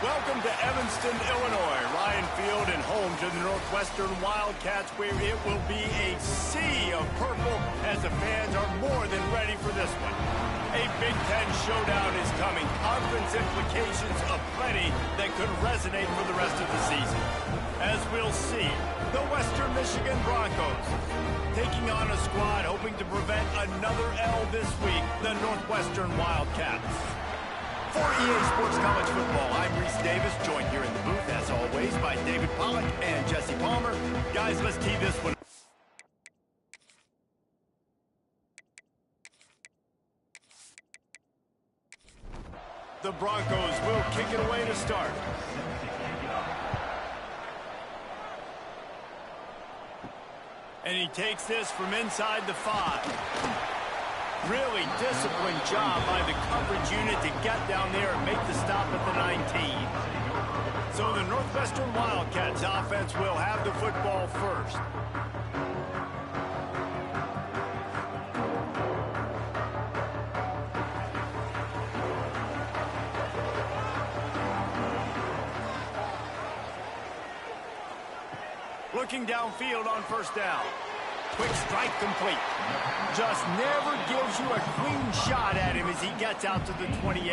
Welcome to Evanston, Illinois. Ryan Field and home to the Northwestern Wildcats, where it will be a sea of purple as the fans are more than ready for this one. A Big Ten showdown is coming. Conference implications aplenty that could resonate for the rest of the season. As we'll see, the Western Michigan Broncos taking on a squad hoping to prevent another L this week, the Northwestern Wildcats. For EA Sports College Football, I'm Reese Davis, joined here in the booth, as always, by David Pollack and Jesse Palmer. Guys, let's tee this one. The Broncos will kick it away to start. And he takes this from inside the 5. Really disciplined job by the coverage unit to get down there and make the stop at the 19. So the Northwestern Wildcats offense will have the football first. Looking downfield on first down. Quick strike complete. Just never gives you a clean shot at him as he gets out to the 28.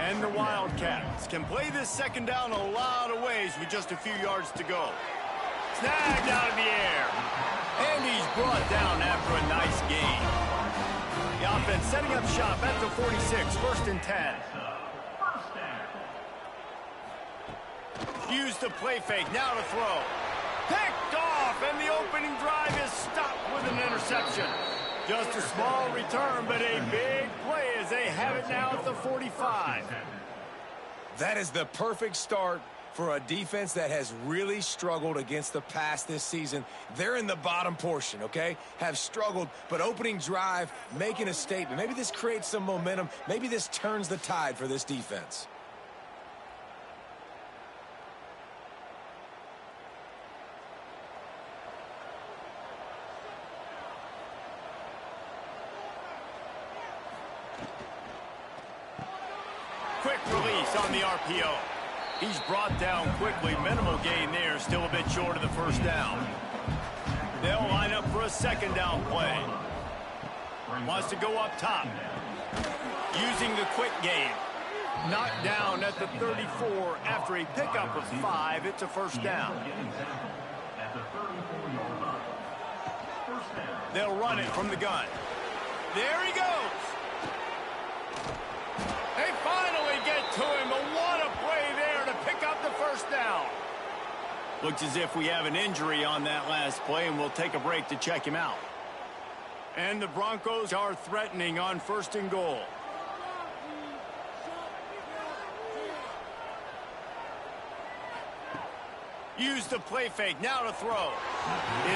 And the Wildcats can play this second down a lot of ways with just a few yards to go. Snagged out of the air. And he's brought down after a nice gain. The offense setting up shop at the 46, 1st and 10. Use the play fake, now to throw. Picked off, and the opening drive is stopped with an interception. Just a small return, but a big play as they have it now at the 45. That is the perfect start for a defense that has really struggled against the pass this season. They're in the bottom portion, okay? Have struggled, but opening drive, making a statement. Maybe this creates some momentum. Maybe this turns the tide for this defense. Quick release on the RPO. He's brought down quickly. Minimal gain there. Still a bit short of the first down. They'll line up for a second down play. Wants to go up top. Using the quick game. Knocked down at the 34 after a pickup of 5. It's a first down. They'll run it from the gun. There he goes. They finally get to him, but what a play there to pick up the first down. Looks as if we have an injury on that last play, and we'll take a break to check him out. And the Broncos are threatening on 1st and goal. Use the play fake, now to throw.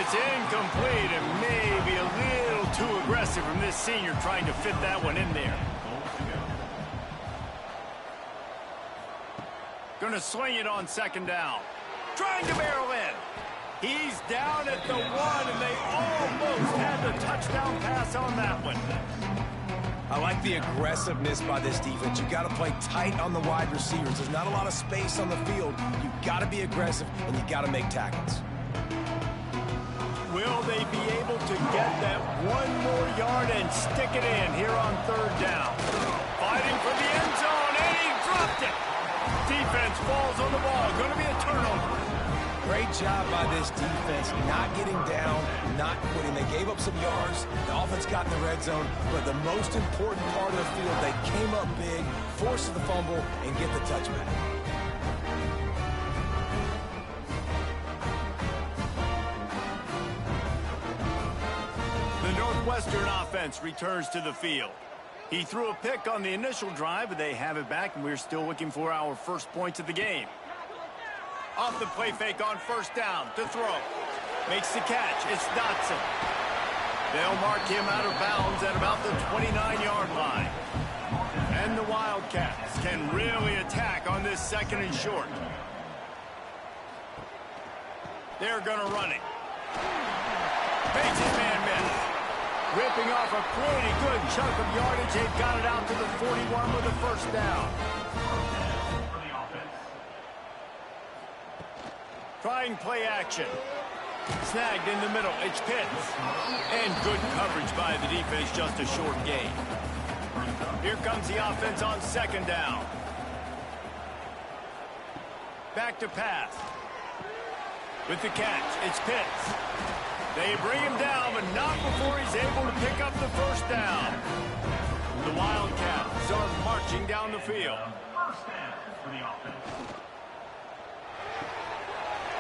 It's incomplete and maybe a little too aggressive from this senior trying to fit that one in there. Going to swing it on second down. Trying to barrel in. He's down at the 1, and they almost had the touchdown pass on that one. I like the aggressiveness by this defense. You got to play tight on the wide receivers. There's not a lot of space on the field. You got to be aggressive, and you got to make tackles. Will they be able to get that 1 more yard and stick it in here on 3rd down? Fighting for the end zone, and he dropped it. Defense falls on the ball. Going to be a turnover. Great job by this defense, not getting down, not quitting. They gave up some yards. The offense got in the red zone, but the most important part of the field, they came up big, forced the fumble, and get the touchback. The Northwestern offense returns to the field. He threw a pick on the initial drive, but they have it back, and we're still looking for our first points of the game. Off the play fake on first down to throw. Makes the catch. It's Dotson. They'll mark him out of bounds at about the 29-yard line. And the Wildcats can really attack on this 2nd and short. They're going to run it. Makes his man miss. Ripping off a pretty good chunk of yardage. They've got it out to the 41 with a first down. Trying play action. Snagged in the middle. It's Pitts. And good coverage by the defense, just a short gain. Here comes the offense on second down. Back to pass. With the catch, it's Pitts. They bring him down, but not before he's able to pick up the first down. The Wildcats are marching down the field.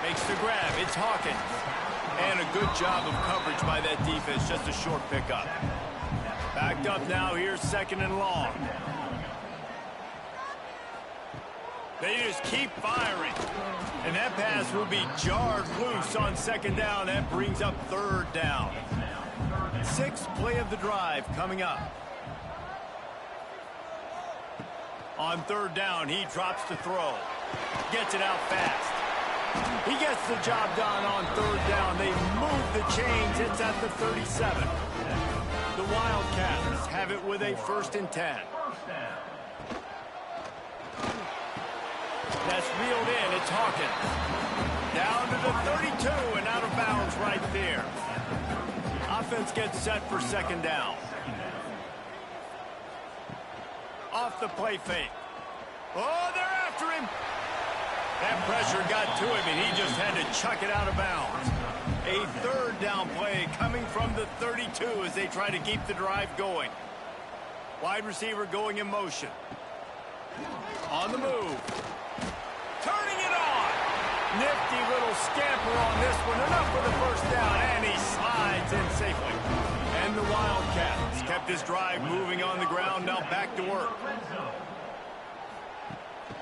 Makes the grab. It's Hawkins. And a good job of coverage by that defense. Just a short pickup. Backed up now. Here's second and long. They just keep firing. And that pass will be jarred loose on second down. That brings up third down. Sixth play of the drive coming up. On third down, he drops to throw. Gets it out fast. He gets the job done on third down. They move the chains. It's at the 37. The Wildcats have it with a 1st and 10. That's reeled in. It's Hawkins. Down to the 32 and out of bounds right there. Offense gets set for second down. Off the play fake. Oh, they're after him. That pressure got to him, and he just had to chuck it out of bounds. A third down play coming from the 32 as they try to keep the drive going. Wide receiver going in motion. On the move. Turning it on. Nifty little scamper on this one. Enough for the first down, and he slides in safely. And the Wildcats kept this drive moving on the ground. Now back to work.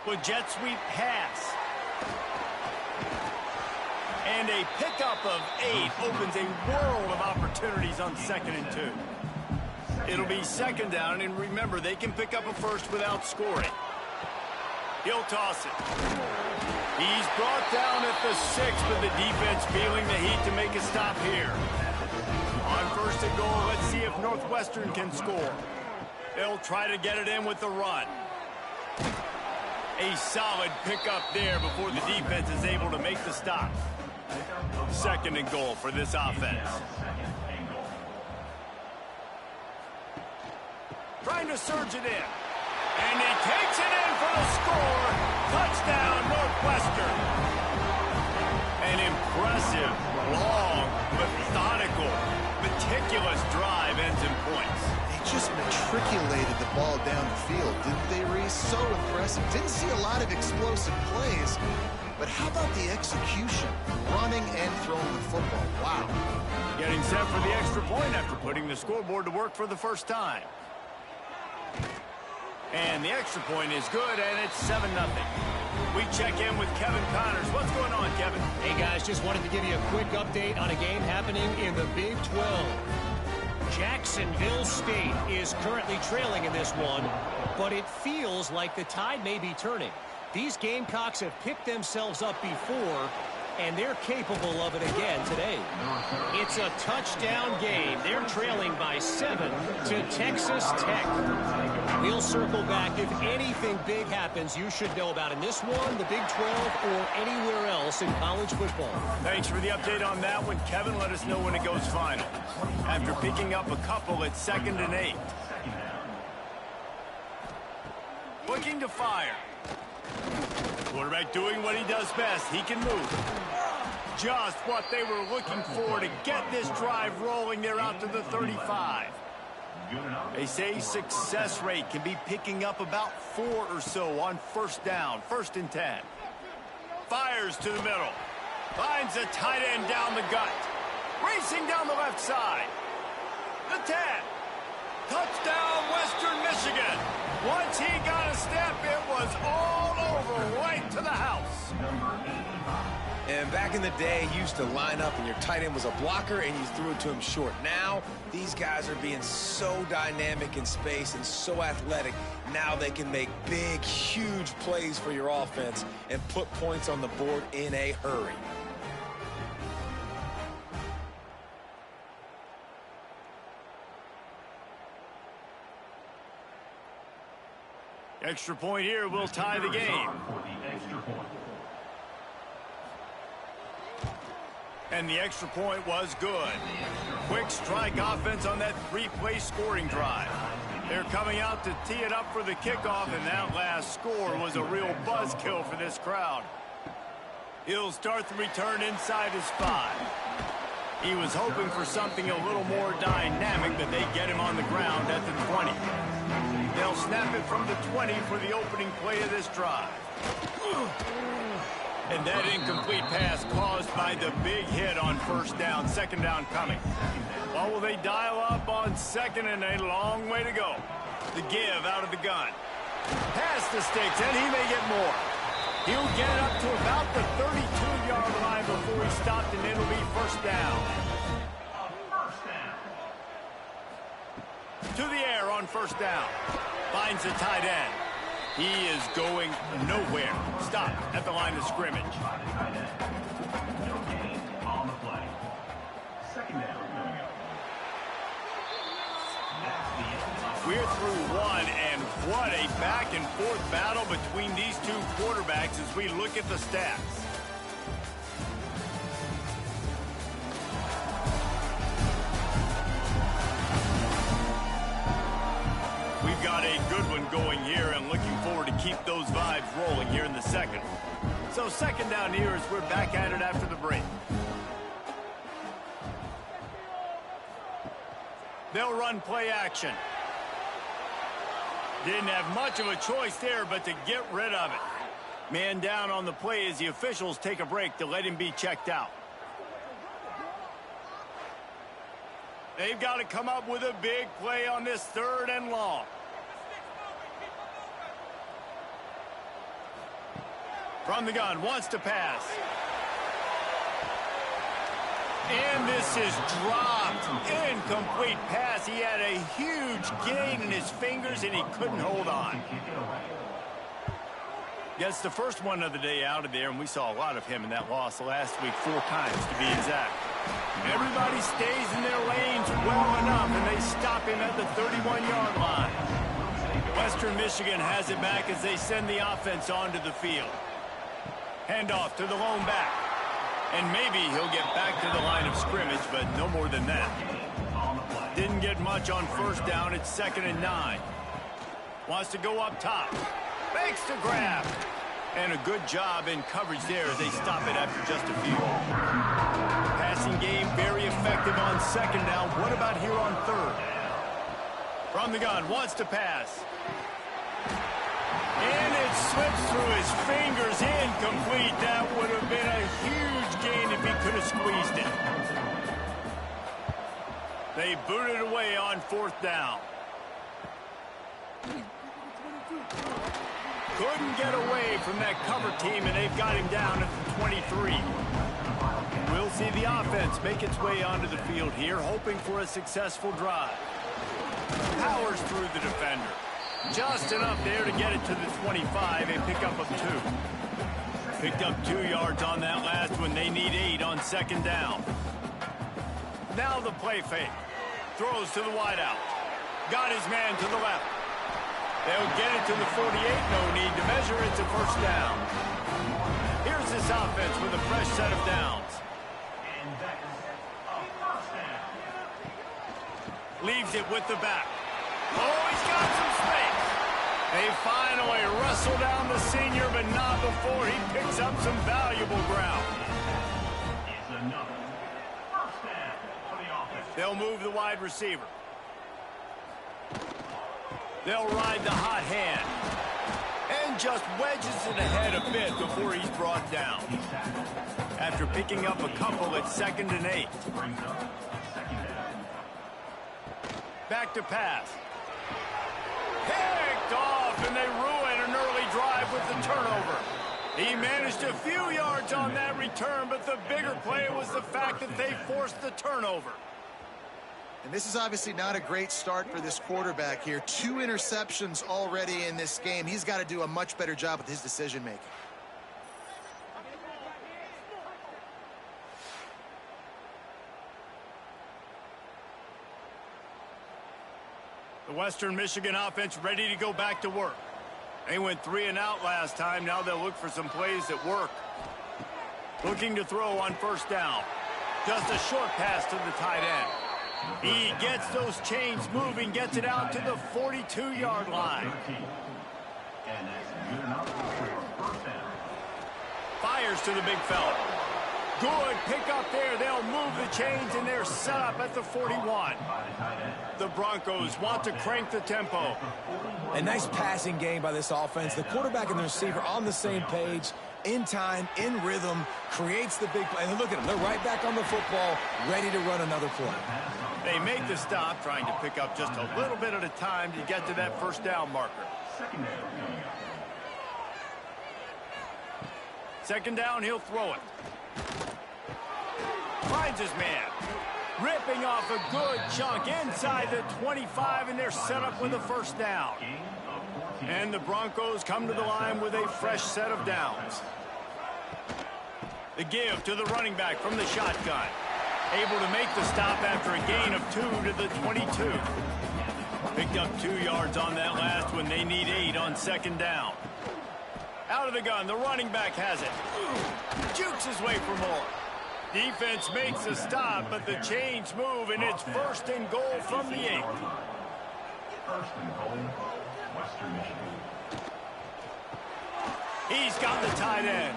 With jet sweep pass. And a pickup of 8 opens a world of opportunities on 2nd and 2. It'll be second down, and remember, they can pick up a first without scoring. He'll toss it. He's brought down at the 6, but the defense feeling the heat to make a stop here. On 1st and goal, let's see if Northwestern can score. They'll try to get it in with the run. A solid pickup there before the defense is able to make the stop. 2nd and goal for this offense. Trying to surge it in. And he takes it in for the score. Touchdown, Northwestern. An impressive, long, methodical, meticulous drive ends in points. They just matriculated the ball down the field, didn't they, Reese? So impressive. Didn't see a lot of explosive plays, but how about the execution? Running and throwing the football. Wow. Getting set for the extra point after putting the scoreboard to work for the first time. And the extra point is good, and it's 7-0. We check in with Kevin Connors. What's going on, Kevin? Hey, guys, just wanted to give you a quick update on a game happening in the Big 12. Jacksonville State is currently trailing in this one, but it feels like the tide may be turning. These Gamecocks have picked themselves up before, and they're capable of it again today. It's a touchdown game. They're trailing by 7 to Texas Tech. We'll circle back. If anything big happens, you should know about in this one, the Big 12, or anywhere else in college football. Thanks for the update on that one, Kevin. Let us know when it goes final. After picking up a couple at 2nd and 8. Looking to fire. Quarterback doing what he does best. He can move. Just what they were looking for to get this drive rolling. They're out to the 35. They say success rate can be picking up about 4 or so on 1st down, 1st and 10. Fires to the middle. Finds a tight end down the gut. Racing down the left side. The 10. Touchdown, Western Michigan. Once he got a step, it was all over, right to the house. And back in the day, you used to line up and your tight end was a blocker and you threw it to him short. Now, these guys are being so dynamic in space and so athletic. Now they can make big, huge plays for your offense and put points on the board in a hurry. Extra point here will tie the game. And the extra point was good. Quick strike offense on that three-play scoring drive. They're coming out to tee it up for the kickoff, and that last score was a real buzzkill for this crowd. He'll start the return inside his 5. He was hoping for something a little more dynamic, but they get him on the ground at the 20. They'll snap it from the 20 for the opening play of this drive. And that incomplete pass caused by the big hit on first down, second down coming. Well, will they dial up on second, and a long way to go. The give out of the gun. Pass the sticks, and he may get more. He'll get it up to about the 32-yard line before he stopped, and it'll be first down. To the air on first down. Finds the tight end. He is going nowhere. Stop at the line of scrimmage. We're through one, and what a back-and-forth battle between these two quarterbacks as we look at the stats. We've got a good one going here, and looking forward to keep those vibes rolling here in the second. So second down here as we're back at it after the break. They'll run play action. Didn't have much of a choice there, but to get rid of it. Man down on the play as the officials take a break to let him be checked out. They've got to come up with a big play on this third and long. From the gun, wants to pass. And this is dropped. Incomplete pass. He had a huge gain in his fingers, and he couldn't hold on. Gets the first one of the day out of there, and we saw a lot of him in that loss last week, 4 times to be exact. Everybody stays in their lanes well enough, and they stop him at the 31-yard line. Western Michigan has it back as they send the offense onto the field. Handoff to the lone back. And maybe he'll get back to the line of scrimmage, but no more than that. Didn't get much on first down. It's 2nd and 9. Wants to go up top. Fakes to grab. And a good job in coverage there as they stop it after just a few. Passing game very effective on second down. What about here on third? From the gun, wants to pass. And it slips through his fingers, incomplete. That would have been a huge gain if he could have squeezed it. They boot it away on 4th down. Couldn't get away from that cover team, and they've got him down at the 23. We'll see the offense make its way onto the field here, hoping for a successful drive. Powers through the defender. Just enough there to get it to the 25, a pickup of 2. Picked up 2 yards on that last one. They need 8 on second down. Now the play fake. Throws to the wideout. Got his man to the left. They'll get it to the 48. No need to measure. It's a first down. Here's this offense with a fresh set of downs. Leaves it with the back. Oh, he's got some space. They finally wrestle down the senior, but not before he picks up some valuable ground. They'll move the wide receiver. They'll ride the hot hand. And just wedges it ahead a bit before he's brought down. After picking up a couple at 2nd and 8. Back to pass. Picked off, and they ruin an early drive with the turnover. He managed a few yards on that return, but the bigger play was the fact that they forced the turnover. And this is obviously not a great start for this quarterback here. 2 interceptions already in this game. He's got to do a much better job with his decision-making. The Western Michigan offense ready to go back to work. They went 3 and out last time. Now they'll look for some plays that work. Looking to throw on first down. Just a short pass to the tight end. He gets those chains moving, gets it out to the 42-yard line. Fires to the big fella. Good pick up there. They'll move the chains, and they're set up at the 41. The Broncos want to crank the tempo. A nice passing game by this offense. The quarterback and the receiver on the same page, in time, in rhythm, creates the big play. And look at them. They're right back on the football, ready to run another play. They make the stop, trying to pick up just a little bit at a time to get to that first down marker. Second down, he'll throw it. Finds his man. Ripping off a good chunk inside the 25, and they're set up with a first down. And the Broncos come to the line with a fresh set of downs. The give to the running back from the shotgun. Able to make the stop after a gain of 2 to the 22. Picked up 2 yards on that last one. They need 8 on second down. Out of the gun, the running back has it. Jukes his way for more. Defense makes a stop, but the chains move, and it's first and goal from the 8. First and goal, Western Michigan. He's got the tight end.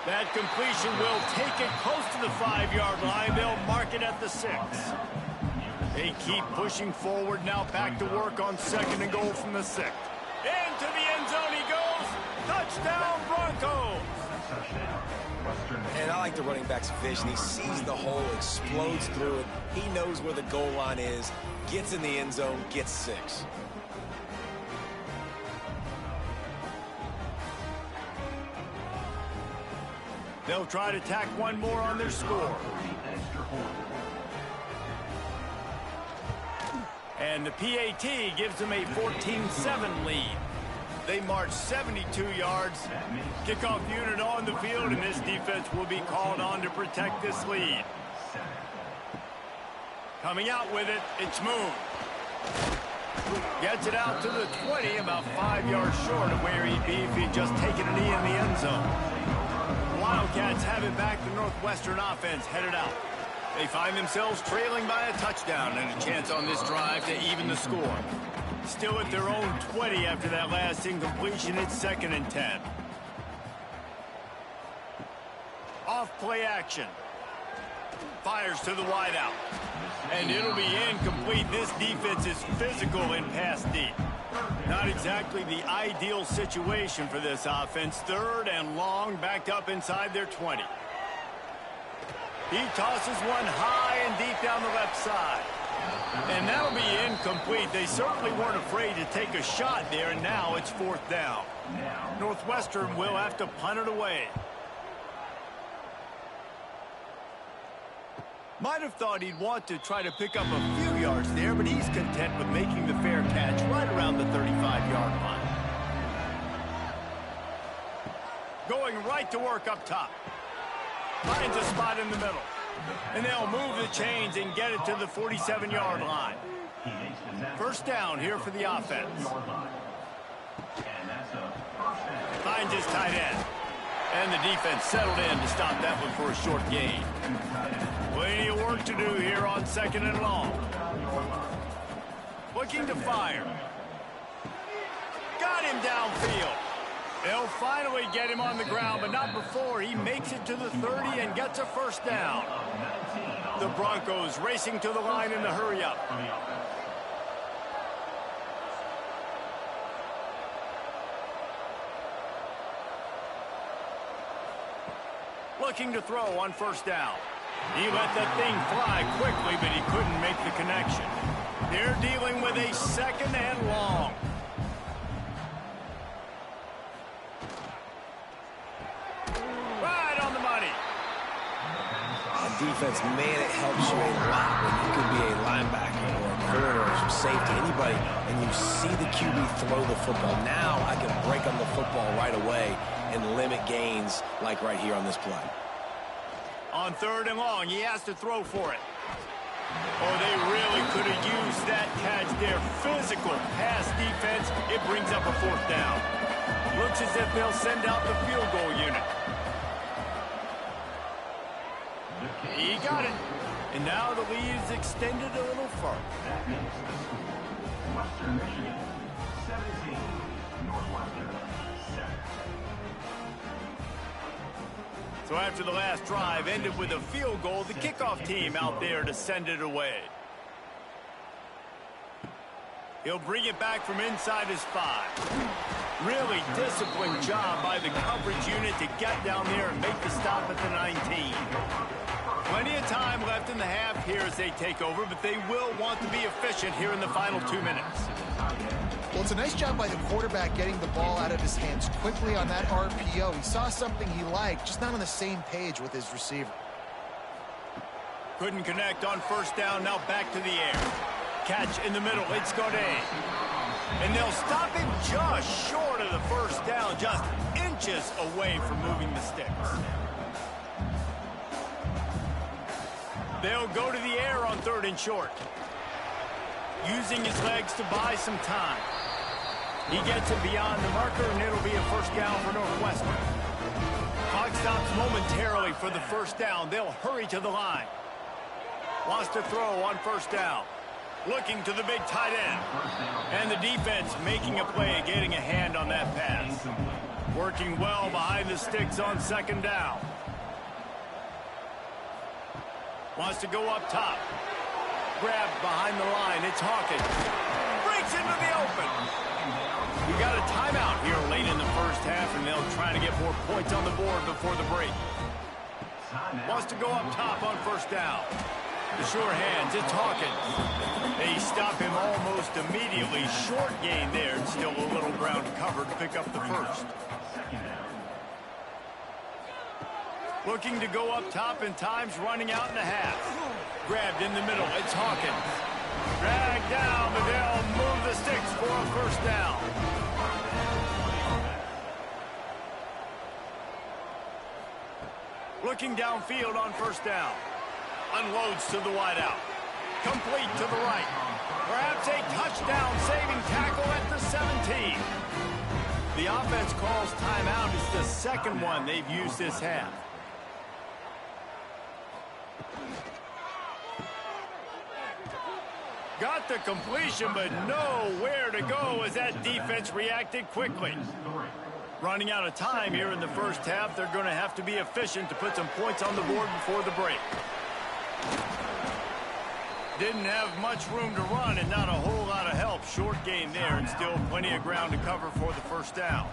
That completion will take it close to the 5-yard line. They'll mark it at the 6. They keep pushing forward now, back to work on second and goal from the 6. Into the end zone he goes. Touchdown, Broncos. And I like the running back's vision. He sees the hole, explodes through it. He knows where the goal line is, gets in the end zone, gets 6. They'll try to tack one more on their score. And the PAT gives them a 14-7 lead. They march 72 yards. Kickoff unit on the field, and this defense will be called on to protect this lead. Coming out with it, it's Moon. Gets it out to the 20, about 5 yards short of where he'd be if he'd just taken a knee in the end zone. Wildcats have it back. The Northwestern offense headed out. They find themselves trailing by a touchdown and a chance on this drive to even the score. Still at their own 20 after that last incompletion. It's 2nd and 10. Off play action. Fires to the wideout. And it'll be incomplete. This defense is physical in pass deep. Not exactly the ideal situation for this offense. 3rd and long, backed up inside their 20. He tosses one high and deep down the left side. And that'll be incomplete. They certainly weren't afraid to take a shot there, and now it's 4th down. Northwestern will have to punt it away. Might have thought he'd want to try to pick up a few yards there, but he's content with making the fair catch right around the 35-yard line. Going right to work up top. Finds a spot in the middle. And they'll move the chains and get it to the 47-yard line. First down here for the offense. Finds his tight end. And the defense settled in to stop that one for a short gain. Plenty of work to do here on 2nd and long. Looking to fire. Got him downfield. They'll finally get him on the ground, but not before he makes it to the 30 and gets a first down. The Broncos racing to the line in the hurry-up. Looking to throw on first down. He let that thing fly quickly, but he couldn't make the connection. They're dealing with a 2nd and long. Right on the money. On defense, man, it helps you a lot when you can be a linebacker or a corner or some safety, anybody, and you see the QB throw the football. Now I can break on the football right away and limit gains like right here on this play. On 3rd and long, he has to throw for it. Oh, they really could have used that catch there. Physical pass defense. It brings up a 4th down. Looks as if they'll send out the field goal unit. He got it. And now the lead is extended a little further. That makes the score Western Michigan 17, Northwestern 7. So after the last drive ended with a field goal, the kickoff team out there to send it away. He'll bring it back from inside his 5. Really disciplined job by the coverage unit to get down there and make the stop at the 19. Plenty of time left in the half here as they take over, but they will want to be efficient here in the final 2 minutes. Well, it's a nice job by the quarterback getting the ball out of his hands quickly on that RPO. He saw something he liked, just not on the same page with his receiver. Couldn't connect on first down, now back to the air. Catch in the middle, it's Godet. And they'll stop him just short of the first down, just inches away from moving the sticks. They'll go to the air on 3rd and short. Using his legs to buy some time. He gets it beyond the marker, and it'll be a first down for Northwestern. Clock stops momentarily for the first down. They'll hurry to the line. Wants to throw on first down. Looking to the big tight end. And the defense making a play, getting a hand on that pass. Working well behind the sticks on 2nd down. Wants to go up top. Grabbed behind the line. It's Hawkins. Breaks into the open. We got a timeout here late in the first half, and they'll try to get more points on the board before the break. Wants to go up top on first down. The sure hands. It's Hawkins. They stop him almost immediately. Short gain there. Still a little ground covered to pick up the first. Looking to go up top, and time's running out in the half. Grabbed in the middle. It's Hawkins. Dragged down, but they'll move the sticks for a first down. Looking downfield on first down. Unloads to the wideout. Complete to the right. Perhaps a touchdown-saving tackle at the 17. The offense calls timeout. It's the second one they've used this half. Got the completion, but nowhere to go as that defense reacted quickly. Running out of time here in the first half, they're going to have to be efficient to put some points on the board before the break. Didn't have much room to run and not a whole lot of help. Short gain there and still plenty of ground to cover for the first down.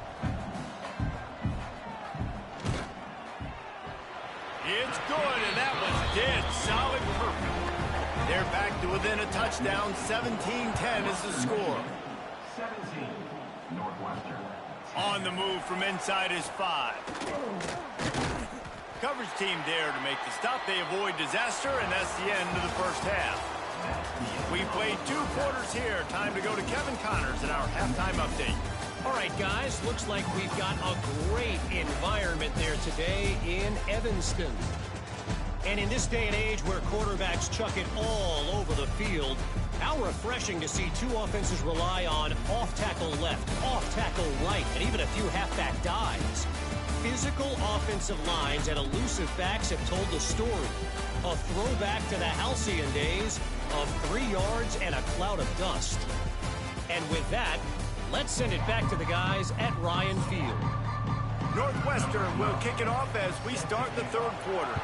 It's good, and that was dead solid, perfect. They're back to within a touchdown. 17-10 is the score. 17, Northwestern. On the move from inside his 5. Coverage team there to make the stop. They avoid disaster, and that's the end of the first half. We played 2 quarters here. Time to go to Kevin Connors in our halftime update. All right, guys, looks like we've got a great environment there today in Evanston. And in this day and age where quarterbacks chuck it all over the field, how refreshing to see 2 offenses rely on off-tackle left, off-tackle right, and even a few halfback dives. Physical offensive lines and elusive backs have told the story. A throwback to the halcyon days of 3 yards and a cloud of dust. And with that, let's send it back to the guys at Ryan Field. Northwestern will kick it off as we start the 3rd quarter.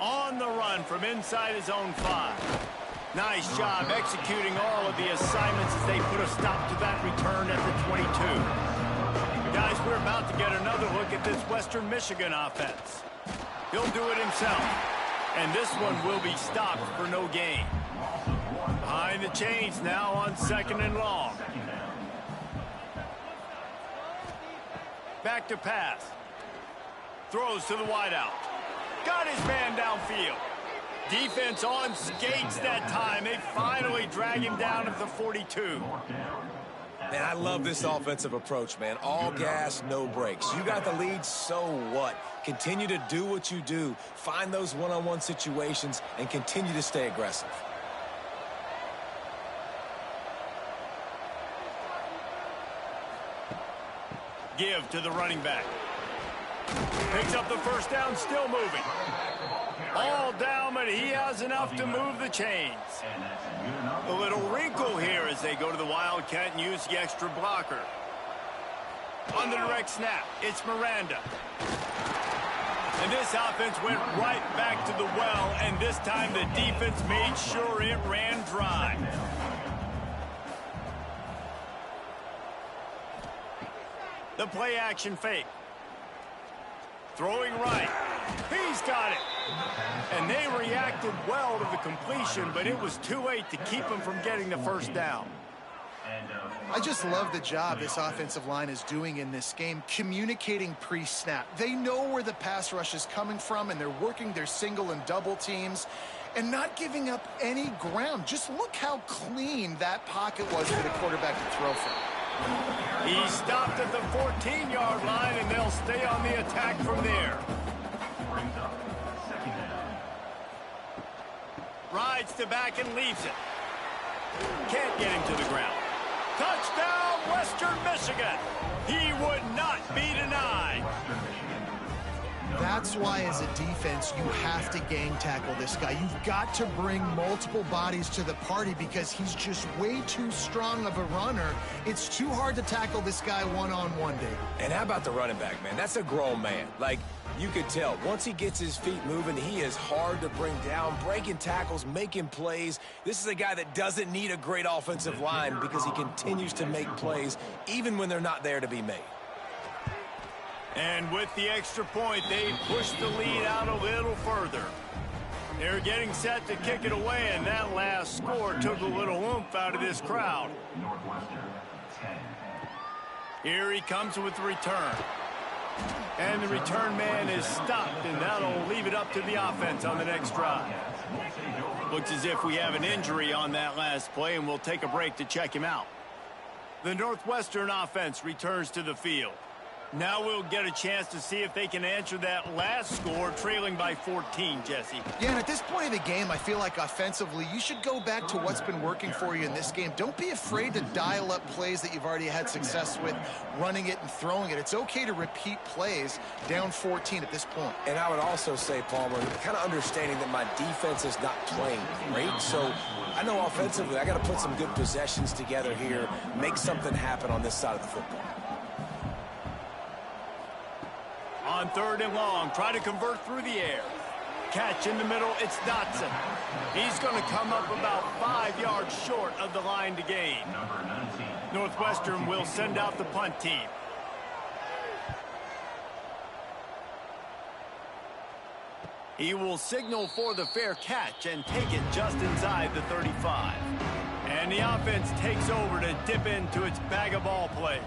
On the run from inside his own 5. Nice job executing all of the assignments as they put a stop to that return at the 22. Guys, we're about to get another look at this Western Michigan offense. He'll do it himself. And this one will be stopped for no gain. Behind the chains now on 2nd and long. Back to pass. Throws to the wideout. Got his man downfield. Defense on skates that time. They finally drag him down at the 42. Man, I love this offensive approach, man. All gas, no brakes. You got the lead, so what? Continue to do what you do. Find those one-on-one situations and continue to stay aggressive. Give to the running back. Picks up the first down, still moving. All down, but he has enough to move the chains. A little wrinkle here as they go to the Wildcat and use the extra blocker. On the direct snap, it's Miranda. And this offense went right back to the well, and this time the defense made sure it ran dry. The play action fake. Throwing right. He's got it. And they reacted well to the completion, but it was too late to keep him from getting the first down. I just love the job this offensive line is doing in this game, communicating pre-snap. They know where the pass rush is coming from, and they're working their single and double teams and not giving up any ground. Just look how clean that pocket was for the quarterback to throw from. He stopped at the 14-yard line, and they'll stay on the attack from there. Rides to back and leaves it. Can't get him to the ground. Touchdown, Western Michigan. He would not be denied. That's why, as a defense, you have to gang tackle this guy. You've got to bring multiple bodies to the party because he's just way too strong of a runner. It's too hard to tackle this guy one-on-one, Dave. And how about the running back, man? That's a grown man. Like, you could tell, once he gets his feet moving, he is hard to bring down, breaking tackles, making plays. This is a guy that doesn't need a great offensive line because he continues to make plays even when they're not there to be made. And with the extra point, they push the lead out a little further. They're getting set to kick it away, and that last score took a little oomph out of this crowd. Northwestern, 10. Here he comes with the return. And the return man is stopped, and that'll leave it up to the offense on the next drive. Looks as if we have an injury on that last play, and we'll take a break to check him out. The Northwestern offense returns to the field. Now we'll get a chance to see if they can answer that last score, trailing by 14, Jesse. Yeah, and at this point of the game, I feel like offensively, you should go back to what's been working for you in this game. Don't be afraid to dial up plays that you've already had success with, running it and throwing it. It's okay to repeat plays down 14 at this point. And I would also say, Palmer, kind of understanding that my defense is not playing great, so I know offensively I got to put some good possessions together here, make something happen on this side of the football. On 3rd and long, try to convert through the air. Catch in the middle, it's Dotson. He's going to come up about 5 yards short of the line to gain. Northwestern will send out the punt team. He will signal for the fair catch and take it just inside the 35. And the offense takes over to dip into its bag of ball plays.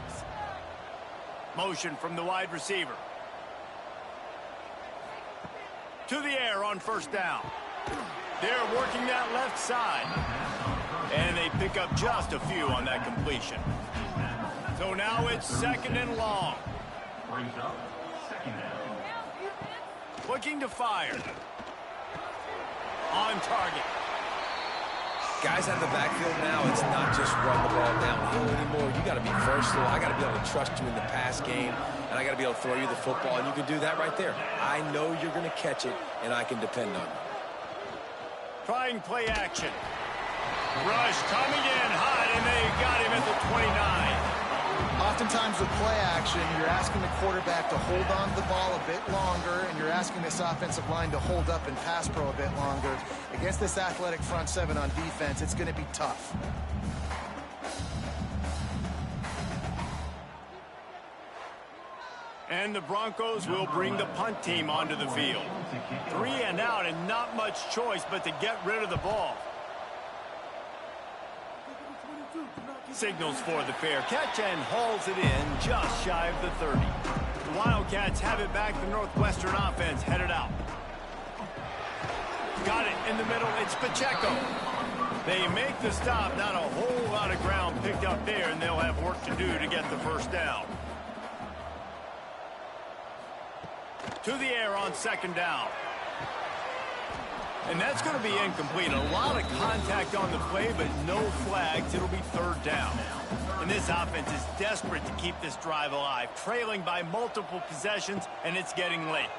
Motion from the wide receiver. To the air on 1st down. They're working that left side. And they pick up just a few on that completion. So now it's 2nd and long. Brings up 2nd down. Looking to fire. On target. Guys out of the backfield now, it's not just run the ball downhill anymore. You got to be versatile. I got to be able to trust you in the pass game, and I got to be able to throw you the football, and you can do that right there. I know you're going to catch it, and I can depend on you. Trying play action. Rush coming in high, and they got him at the 29. Oftentimes with play action, you're asking the quarterback to hold on to the ball a bit longer, and you're asking this offensive line to hold up and pass pro a bit longer. Against this athletic front seven on defense, it's going to be tough. And the Broncos will bring the punt team onto the field. 3 and out, and not much choice but to get rid of the ball. Signals for the fair catch and hauls it in just shy of the 30. The Wildcats have it back. The Northwestern offense headed out. Got it in the middle. It's Pacheco. They make the stop. Not a whole lot of ground picked up there, and they'll have work to do to get the 1st down. To the air on 2nd down. And that's going to be incomplete. A lot of contact on the play, but no flags. It'll be third down. And this offense is desperate to keep this drive alive, trailing by multiple possessions, and it's getting late.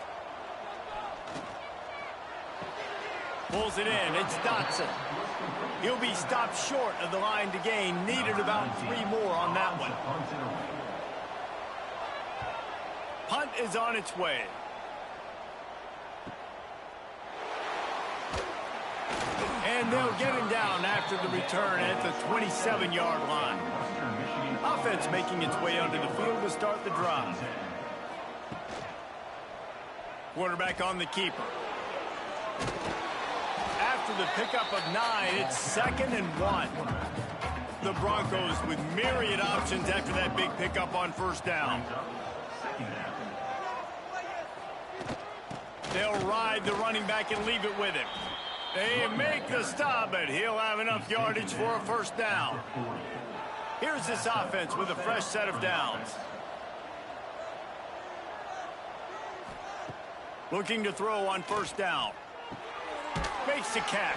Pulls it in. It's Dotson. He'll be stopped short of the line to gain. Needed about 3 more on that one. Punt is on its way. And they'll get him down after the return at the 27-yard line. Offense making its way onto the field to start the drive. Quarterback on the keeper. After the pickup of 9, it's 2nd and 1. The Broncos with myriad options after that big pickup on first down. They'll ride the running back and leave it with him. They make the stop, but he'll have enough yardage for a first down. Here's this offense with a fresh set of downs. Looking to throw on first down. Makes the catch.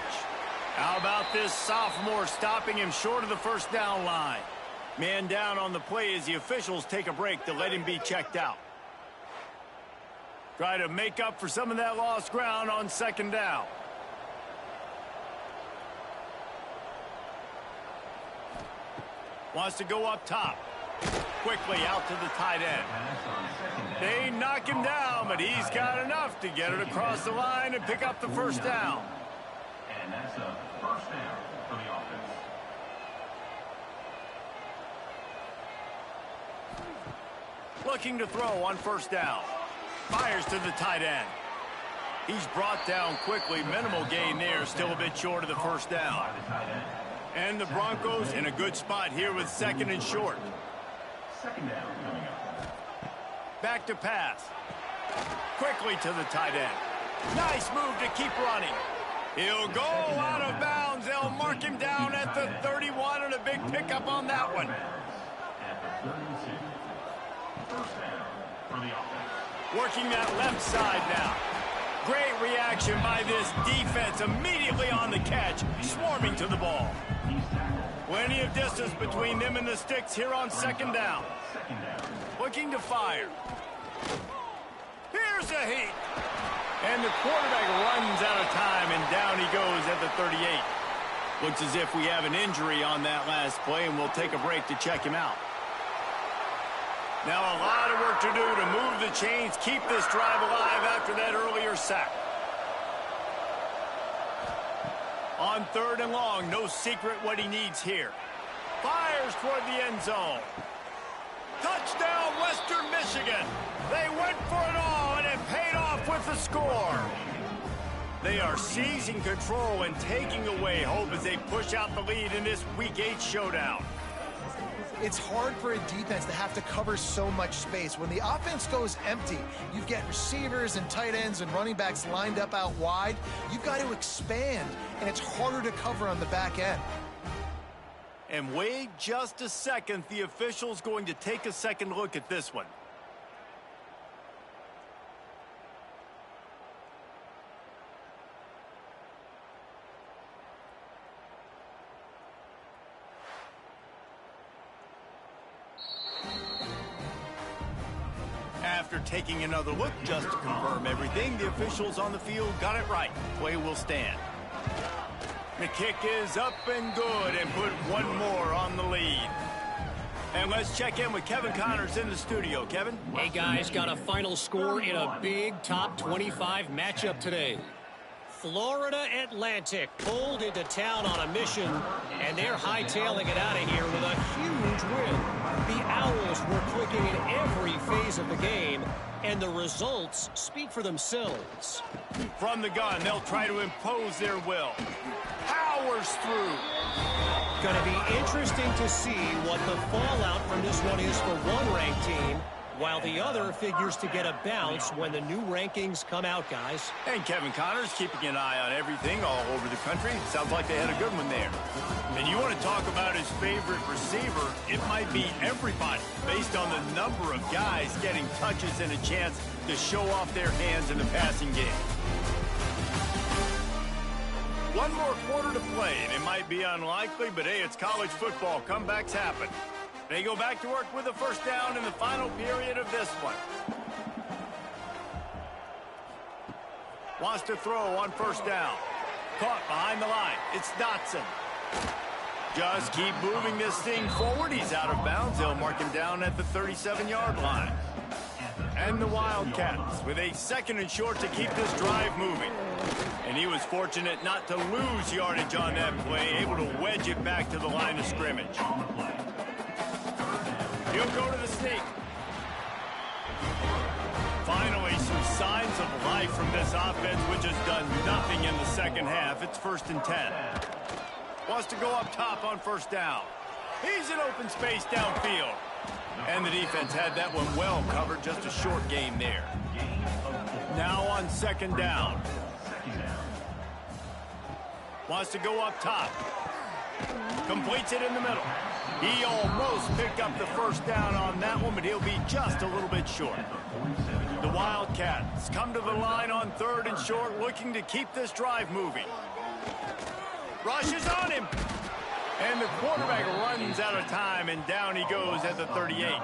How about this sophomore stopping him short of the first down line? Man down on the play as the officials take a break to let him be checked out. Try to make up for some of that lost ground on second down. Wants to go up top. Quickly out to the tight end. They knock him down, but he's got enough to get it across the line and pick up the first down. And that's a first down for the offense. Looking to throw on first down. Fires to the tight end. He's brought down quickly. Minimal gain there. Still a bit short of the first down. And the Broncos in a good spot here with 2nd and short. Second down coming up. Back to pass. Quickly to the tight end. Nice move to keep running. He'll go out of bounds. They'll mark him down at the 31 and a big pickup on that one. At the 32. First down for the offense. Working that left side now. Great reaction by this defense. Immediately on the catch. Swarming to the ball. Plenty of distance between them and the sticks here on second down. Looking to fire. Here's a heat. And the quarterback runs out of time, and down he goes at the 38. Looks as if we have an injury on that last play, and we'll take a break to check him out. Now a lot of work to do to move the chains, keep this drive alive after that earlier sack. On 3rd and long, no secret what he needs here. Fires toward the end zone. Touchdown, Western Michigan. They went for it all, and it paid off with the score. They are seizing control and taking away hope as they push out the lead in this Week 8 showdown. It's hard for a defense to have to cover so much space. When the offense goes empty, you get receivers and tight ends and running backs lined up out wide. You've got to expand, and it's harder to cover on the back end. And wait just a second. The official's going to take a second look at this one. After taking another look just to confirm everything, the officials on the field got it right. Play will stand. The kick is up and good and put one more on the lead. And let's check in with Kevin Connors in the studio. Kevin? Hey, guys, got a final score in a big top 25 matchup today. Florida Atlantic pulled into town on a mission, and they're hightailing it out of here with a huge win. The Owls were clicking in every phase of the game, and the results speak for themselves. From the gun, they'll try to impose their will. Powers through. Going to be interesting to see what the fallout from this one is for one ranked team, while the other figures to get a bounce when the new rankings come out, guys. And Kevin Connors keeping an eye on everything all over the country. Sounds like they had a good one there. And you want to talk about his favorite receiver, it might be everybody, based on the number of guys getting touches and a chance to show off their hands in the passing game. One more quarter to play, and it might be unlikely, but hey, it's college football. Comebacks happen. They go back to work with a first down in the final period of this one. Wants to throw on first down. Caught behind the line. It's Dotson. Just keep moving this thing forward. He's out of bounds. They'll mark him down at the 37-yard line. And the Wildcats with a 2nd and short to keep this drive moving. And he was fortunate not to lose yardage on that play, able to wedge it back to the line of scrimmage. He'll go to the sneak. Finally, some signs of life from this offense, which has done nothing in the second half. It's 1st and 10. Wants to go up top on first down. He's in open space downfield. And the defense had that one well covered, just a short gain there. Now on 2nd down. Wants to go up top. Completes it in the middle. He almost picked up the first down on that one, but he'll be just a little bit short. The Wildcats come to the line on 3rd and short, looking to keep this drive moving. Rushes on him. And the quarterback runs out of time, and down he goes at the 38.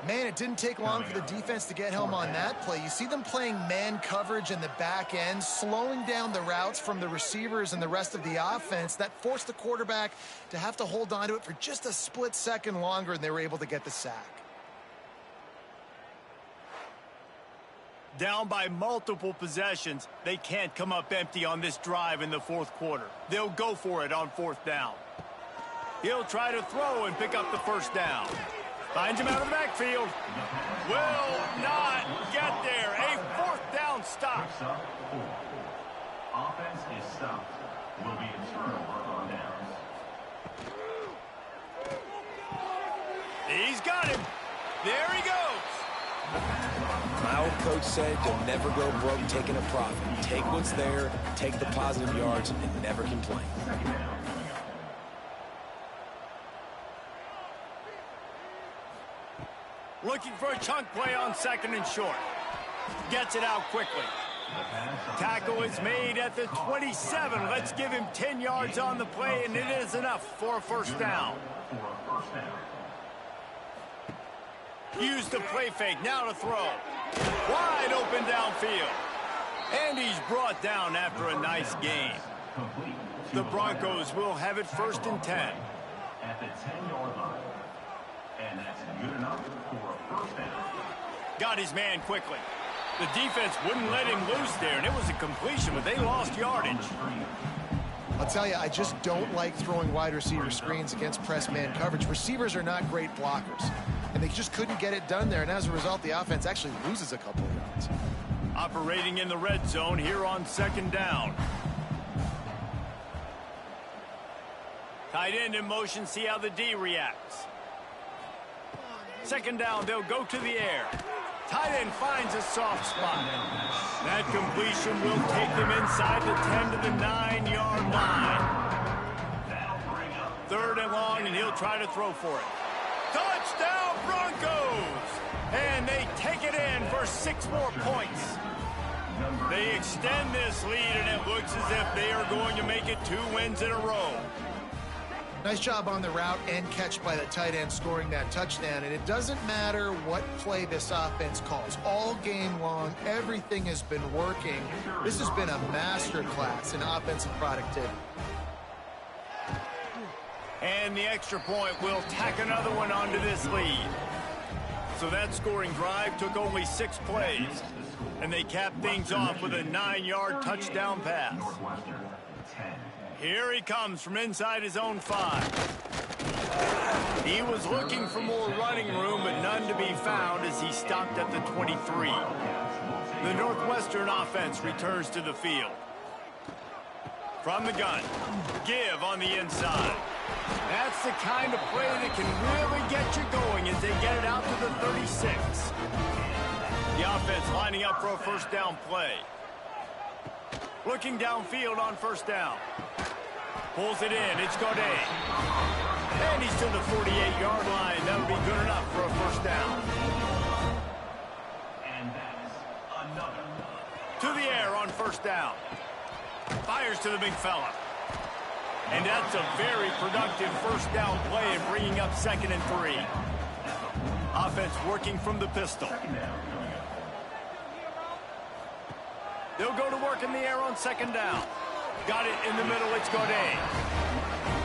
Man, it didn't take long for the defense to get home on that play. You see them playing man coverage in the back end, slowing down the routes from the receivers and the rest of the offense. That forced the quarterback to have to hold on to it for just a split second longer, and they were able to get the sack. Down by multiple possessions, they can't come up empty on this drive in the 4th quarter. They'll go for it on 4th down. He'll try to throw and pick up the first down. Finds him out of the backfield. Will not get there. A 4th down stop. Offense is stopped. Will be in turnover on downs. He's got him. There he goes. My old coach said you'll never go broke taking a profit. Take what's there, take the positive yards, and never complain. Looking for a chunk play on 2nd and short. Gets it out quickly. Tackle is made at the 27. Let's give him 10 yards on the play, and it is enough for a first down. Use the play fake, now to throw. Wide open downfield. And he's brought down after a nice gain. The Broncos will have it 1st and 10. At the 10-yard line. And that's good enough for a first down. Got his man quickly. The defense wouldn't let him loose there, and it was a completion, but they lost yardage. I'll tell you, I just don't like throwing wide receiver screens against press man coverage. Receivers are not great blockers, and they just couldn't get it done there, and as a result, the offense actually loses a couple of yards. Operating in the red zone here on 2nd down. Tight end in motion, see how the D reacts. 2nd down, they'll go to the air. Tight end finds a soft spot. That completion will take them inside the 10 to the 9-yard line. 3rd and long, and he'll try to throw for it. Touchdown, Broncos! And they take it in for 6 more points. They extend this lead, and it looks as if they are going to make it 2 wins in a row. Nice job on the route and catch by the tight end scoring that touchdown. And it doesn't matter what play this offense calls. All game long, everything has been working. This has been a masterclass in offensive productivity. And the extra point will tack another one onto this lead. So that scoring drive took only 6 plays. And they capped things off with a 9-yard touchdown pass. Northwestern 10. Here he comes from inside his own 5. He was looking for more running room, but none to be found as he stopped at the 23. The Northwestern offense returns to the field. From the gun, give on the inside. That's the kind of play that can really get you going as they get it out to the 36. The offense lining up for a first down play. Looking downfield on first down. Pulls it in. It's Godet. And he's to the 48-yard line. That'll be good enough for a first down. And that is another. To the air on first down. Fires to the big fella. And that's a very productive first down play and bringing up 2nd and 3. Offense working from the pistol. They'll go to work in the air on 2nd down. Got it in the middle. It's Godet.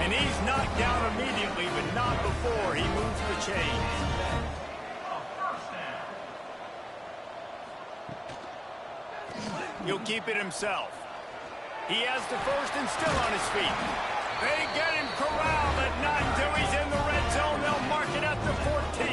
And he's knocked down immediately, but not before he moves the chains. He'll keep it himself. He has the first and still on his feet. They get him corralled, but not until he's in the red zone. They'll mark it at the 14.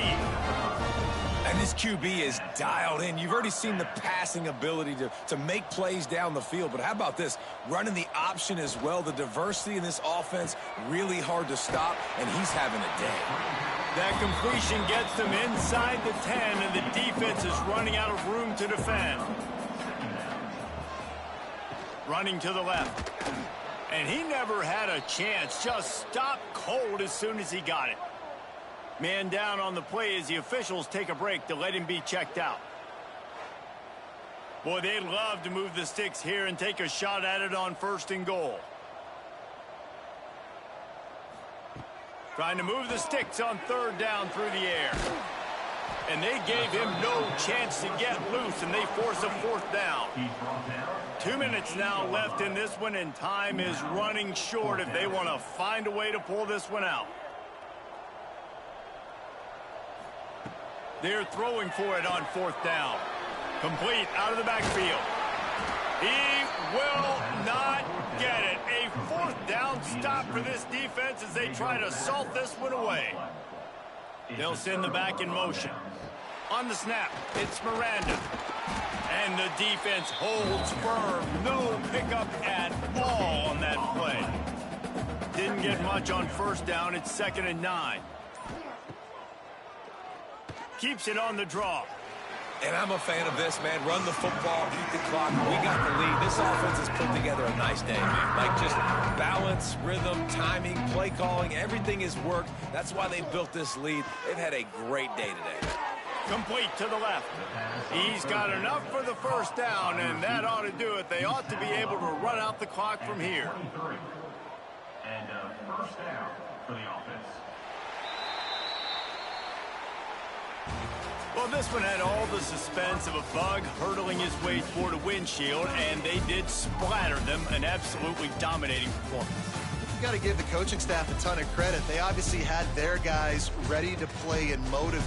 And this QB is dialed in. You've already seen the passing ability to make plays down the field. But how about this? Running the option as well. The diversity in this offense, really hard to stop, and he's having a day. That completion gets them inside the 10, and the defense is running out of room to defend. Running to the left. And he never had a chance. Just stopped cold as soon as he got it. Man down on the play as the officials take a break to let him be checked out. Boy, they'd love to move the sticks here and take a shot at it on 1st and goal. Trying to move the sticks on 3rd down through the air. And they gave him no chance to get loose, and they force a 4th down. 2 minutes now left in this one, and time is running short if they want to find a way to pull this one out. They're throwing for it on 4th down. Complete out of the backfield. He will not get it. A 4th down stop for this defense as they try to salt this one away. They'll send the back in motion. On the snap, it's Miranda. And the defense holds firm. No pickup at all on that play. Didn't get much on 1st down. It's 2nd and 9. Keeps it on the draw. And I'm a fan of this, man. Run the football, eat the clock. We got the lead. This offense has put together a nice day, man. Like just balance, rhythm, timing, play calling, everything has worked. That's why they built this lead. They've had a great day today. Complete to the left. He's got enough for the 1st down, and that ought to do it. They ought to be able to run out the clock from here. And 1st down for the offense. Well, this one had all the suspense of a bug hurtling his way toward a windshield, and they did splatter them. An absolutely dominating performance. You got to give the coaching staff a ton of credit. They obviously had their guys ready to play and motivate.